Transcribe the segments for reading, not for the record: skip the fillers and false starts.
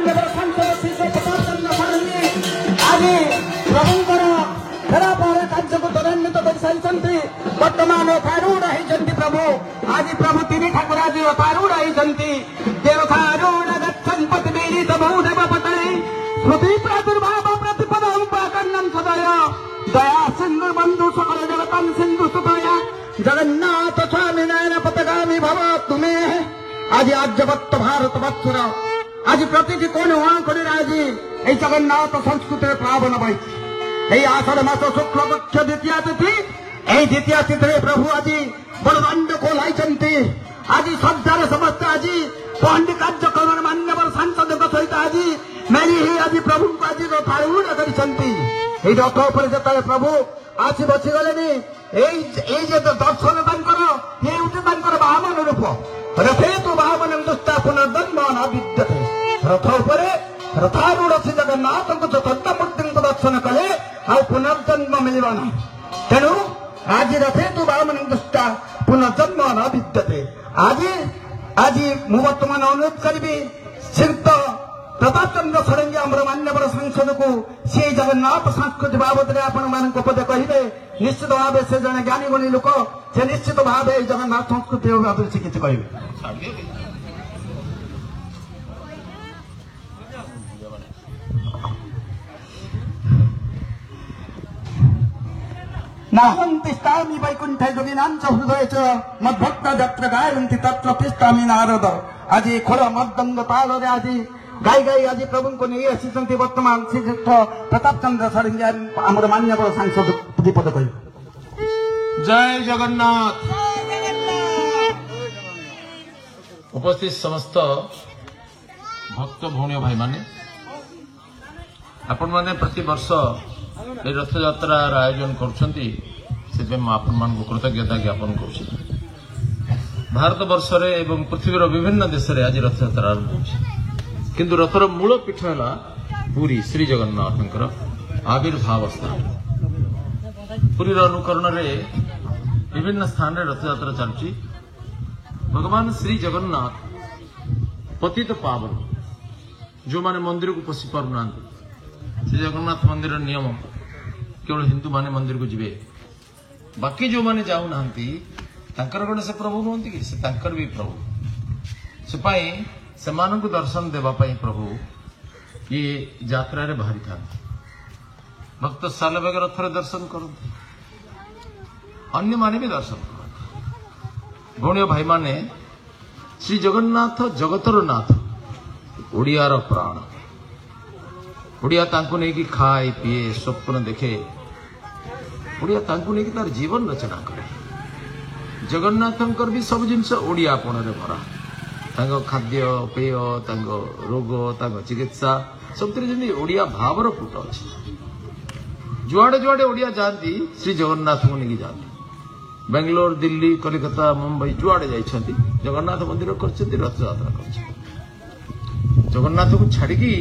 मान्यवर सांसद श्री प्रताप चंद्र षडंगी आज प्रभुंकर फेरा पर कार्य को त्वरान्वित कर सारी वर्तमान रथारूढ़ होती प्रभु आज प्रभु तीन ठाकुर आज रथारूढ़ होती देवथारूढ़ गच्छन् पतिमीलित बहुदेव पतये श्रुति प्रादुर्भाव प्रतिपद उपाकर्णं सदय दया सिंधु बंधु सकल जगतम सिंधु सुतया जगन्नाथ स्वामी नयन पतगामी भव तुमे आज आज्यवत्त भारत वत्सर आज प्रतिटी कोण कोण आज এই জগন্নাথ সংস্কৃতির প্লাবন বইছে এই আষাঢ় মাস শুক্লপক্ষ দ্বিতীয় তিথি এই দ্বিতীয় তিথিরে প্রভু আজি বড়দাণ্ড কোলাইছন্তি আজি সজ্জার সমস্ত আজি পহଣ୍ଡି କାର୍ଯ୍ୟକ୍ରମରେ ମାନ୍ୟବର ସାଂସଦଙ୍କ ସହିତ ଆଜି ମେରି ହେଇ ଆଜି ପ୍ରଭୁଙ୍କୁ ଆଜି ରଥାରୂଢ଼ କରିଛନ୍ତି এই ରଥ ଉପରେ ଯେତେବେଳେ ପ୍ରଭୁ ଆସି ବସିଗଲେନି এই যে ଦର୍ଶନ ତାଙ୍କର ଇଏ ହେଉଛି ତାଙ୍କର ବାମନ ରୂପ ରଥେ ତୁ ବାମନ ଦୁଷ୍ଟା ପୁନର୍ଜନ୍ମ ନ ବିଦ୍ୟତେ ରଥ ଉପରେ ରଥାରୂଢ଼ ଶ୍ରୀ ଜଗନ୍ନାଥଙ୍କୁ ଚତୁର୍ଥ ମୂର୍ତ୍ତିଙ୍କୁ ଦର୍ଶନ କଲେ ଆଉ ପୁନର୍ଜନ୍ମ ମିଳିବ ନାହିଁ ତେଣୁ ଆଜି ରଥେ ତୁ ବାମନ ଦୁଷ୍ଟା ପୁନର୍ଜନ୍ମ ନ ବିଦ୍ୟତେ ଆଜି ମୁଁ ବର୍ତ୍ତମାନ ଅନୁରୋଧ କରିବି ଶ୍ରୀଯୁକ୍ତ प्रताप चंद्र षडंगी आमर मान्यवर सांसद को सी जगन्नाथ संस्कृति बाबद में आपण मान पदे कहे निश्चित भाव से जड़े ज्ञानी गुणी लोक से निश्चित भाव जगन्नाथ संस्कृति बाबद से किसी कहे नाहंति स्तामि वैकुंठे योगिनांच हृदय च मद्भक्त जत्र गायन्ति तत्र तिष्ठामि नारद आज खोल मद्दंग ताल आज गाई गाई आज प्रभु को नहीं आसी वर्तमान श्रीजुक्त प्रताप चंद्र षडंगी आमर मान्यवर सांसद प्रतिपद कहे जय जगन्नाथ। उपस्थित समस्त भक्त भौणी भाई माने आपण माने प्रति वर्ष ये रथ यात्रार आयोजन करुछंती से आपण मान कृतज्ञता ज्ञापन करुछि। भारत वर्ष रे एवं पृथ्वीर विभिन्न देश रे आज रथ यात्रा आरंभ होछि किंतु रथर मूल पीठ है पुरी श्री जगन्नाथ आविर्भाव स्थान पुरी अनुकरण रे विभिन्न स्थान रे रथ यात्रा चलती भगवान श्री जगन्नाथ पतित पावन जो माने मंदिर को पशि पार ना श्री जगन्नाथ मंदिर नियम केवल हिंदू माने मंदिर को जीवे बाकी जो माने जाऊ नांती तांकर गण से प्रभु नहंती कि से तांकर भी प्रभु से पाई सेमानंकु दर्शन देवा पाई प्रभु ये यात्रा रे बाहरी था भक्त सालबेग रथर दर्शन करते अन्य माने भी दर्शन करते भौणी भाई माने श्री जगन्नाथ जगतर नाथ ओडियार प्राण ओडिया तांको नहीं कि खाए पिए स्वप्न देखे ओडिया तांको नहीं कि तार जीवन रचना करे जगन्नाथंकर भी सब जिनस ओडियापण रे भरा तांको खाद्य पेय तांको रोग तांको चिकित्सा सब जमी ओडिया भावर पुट अच्छे जुआड़े जुआड़े ओडिया जाती श्री जगन्नाथ को नहीं जाती बेंगलोर दिल्ली कलिकता मुंबई जुआड़े जाइछंती जगन्नाथ मंदिर करछंती रथ यात्रा करछंती जगन्नाथ को छाड़ी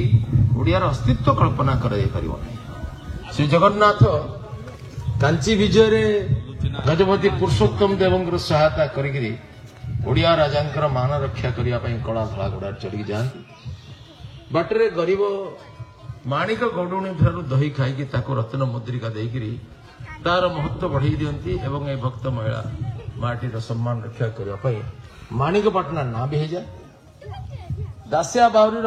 ओडियार अस्तित्व कल्पना कर श्री जगन्नाथ कांची विजय रे गजपति पुरुषोत्तम देवंकर सहायता करी ओडिया राजांकर मान रक्षा करने कला धला घोड़ा चढ़ी जाती बाटरे गरीब माणिक गौडुणी ठारू दही खाई रत्न मुद्रिका देकरी तार महत्व बढ़ाई दियंती एवं ए भक्त महिला माटीर सम्मान रक्षा करने माणिक पाटना ना भी हो जाए दासिया बावरी